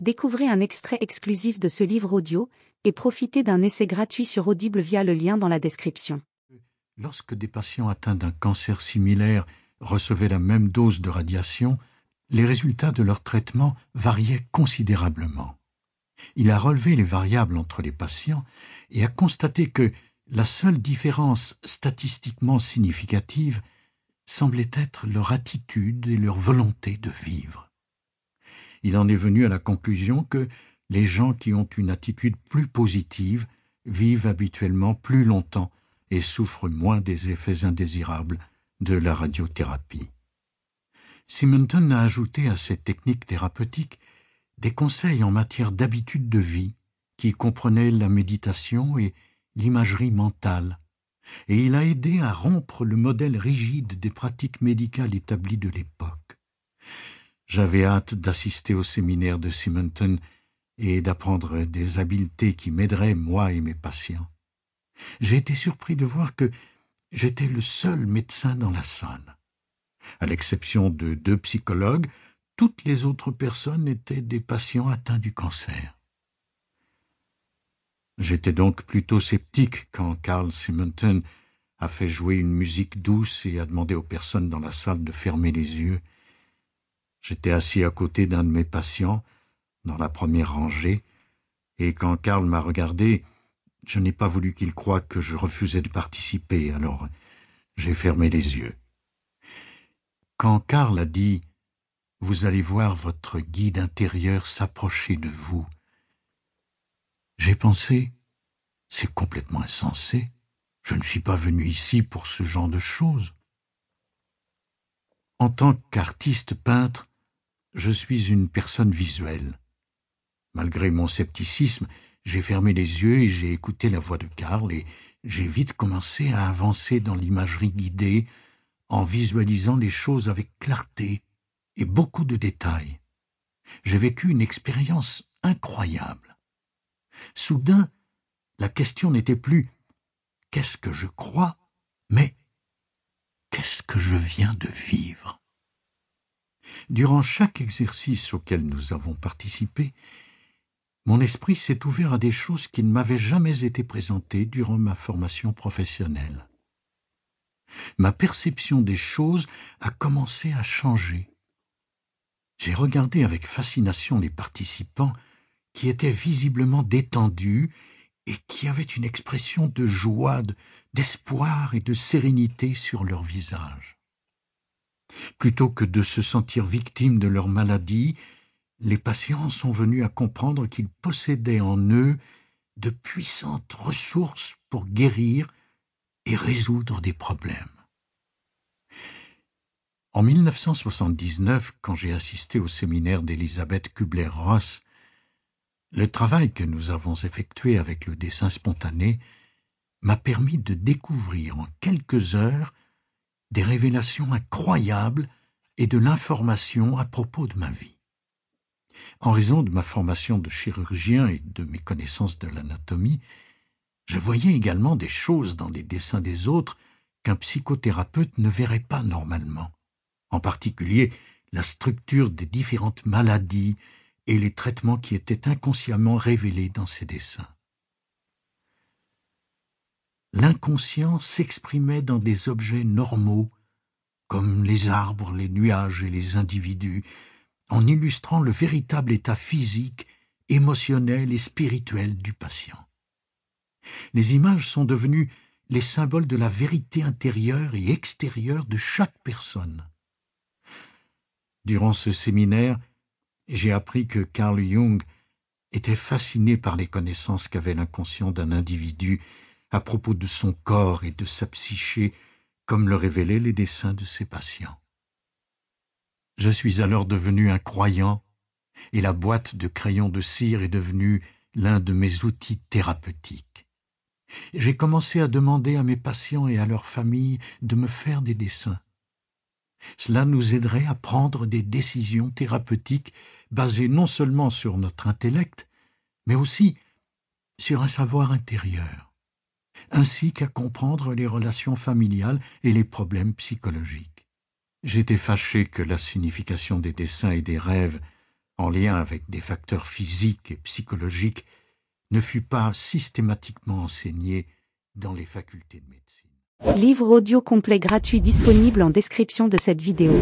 Découvrez un extrait exclusif de ce livre audio et profitez d'un essai gratuit sur Audible via le lien dans la description. Lorsque des patients atteints d'un cancer similaire recevaient la même dose de radiation, les résultats de leur traitement variaient considérablement. Il a relevé les variables entre les patients et a constaté que la seule différence statistiquement significative semblait être leur attitude et leur volonté de vivre. Il en est venu à la conclusion que les gens qui ont une attitude plus positive vivent habituellement plus longtemps et souffrent moins des effets indésirables de la radiothérapie. Simonton a ajouté à cette technique thérapeutique des conseils en matière d'habitude de vie qui comprenaient la méditation et l'imagerie mentale, et il a aidé à rompre le modèle rigide des pratiques médicales établies de l'époque. J'avais hâte d'assister au séminaire de Simonton et d'apprendre des habiletés qui m'aideraient, moi et mes patients. J'ai été surpris de voir que j'étais le seul médecin dans la salle. À l'exception de 2 psychologues, toutes les autres personnes étaient des patients atteints du cancer. J'étais donc plutôt sceptique quand Carl Simonton a fait jouer une musique douce et a demandé aux personnes dans la salle de fermer les yeux. J'étais assis à côté d'un de mes patients, dans la première rangée, et quand Carl m'a regardé, je n'ai pas voulu qu'il croie que je refusais de participer, alors j'ai fermé les yeux. Quand Carl a dit « Vous allez voir votre guide intérieur s'approcher de vous », j'ai pensé « C'est complètement insensé, je ne suis pas venu ici pour ce genre de choses. » En tant qu'artiste peintre, je suis une personne visuelle. Malgré mon scepticisme, j'ai fermé les yeux et j'ai écouté la voix de Carl et j'ai vite commencé à avancer dans l'imagerie guidée en visualisant les choses avec clarté et beaucoup de détails. J'ai vécu une expérience incroyable. Soudain, la question n'était plus « qu'est-ce que je crois ?» mais « qu'est-ce que je viens de vivre ?» Durant chaque exercice auquel nous avons participé, mon esprit s'est ouvert à des choses qui ne m'avaient jamais été présentées durant ma formation professionnelle. Ma perception des choses a commencé à changer. J'ai regardé avec fascination les participants qui étaient visiblement détendus et qui avaient une expression de joie, d'espoir et de sérénité sur leur visage. Plutôt que de se sentir victimes de leur maladie, les patients sont venus à comprendre qu'ils possédaient en eux de puissantes ressources pour guérir et résoudre des problèmes. En 1979, quand j'ai assisté au séminaire d'Elisabeth Kubler-Ross, le travail que nous avons effectué avec le dessin spontané m'a permis de découvrir en quelques heures des révélations incroyables et de l'information à propos de ma vie. En raison de ma formation de chirurgien et de mes connaissances de l'anatomie, je voyais également des choses dans les dessins des autres qu'un psychothérapeute ne verrait pas normalement, en particulier la structure des différentes maladies et les traitements qui étaient inconsciemment révélés dans ces dessins. L'inconscient s'exprimait dans des objets normaux, comme les arbres, les nuages et les individus, en illustrant le véritable état physique, émotionnel et spirituel du patient. Les images sont devenues les symboles de la vérité intérieure et extérieure de chaque personne. Durant ce séminaire, j'ai appris que Carl Jung était fasciné par les connaissances qu'avait l'inconscient d'un individu à propos de son corps et de sa psyché, comme le révélaient les dessins de ses patients. Je suis alors devenu un croyant et la boîte de crayons de cire est devenue l'un de mes outils thérapeutiques. J'ai commencé à demander à mes patients et à leurs familles de me faire des dessins. Cela nous aiderait à prendre des décisions thérapeutiques basées non seulement sur notre intellect, mais aussi sur un savoir intérieur, ainsi qu'à comprendre les relations familiales et les problèmes psychologiques. J'étais fâché que la signification des dessins et des rêves en lien avec des facteurs physiques et psychologiques, ne fut pas systématiquement enseigné dans les facultés de médecine. Livre audio complet gratuit disponible en description de cette vidéo.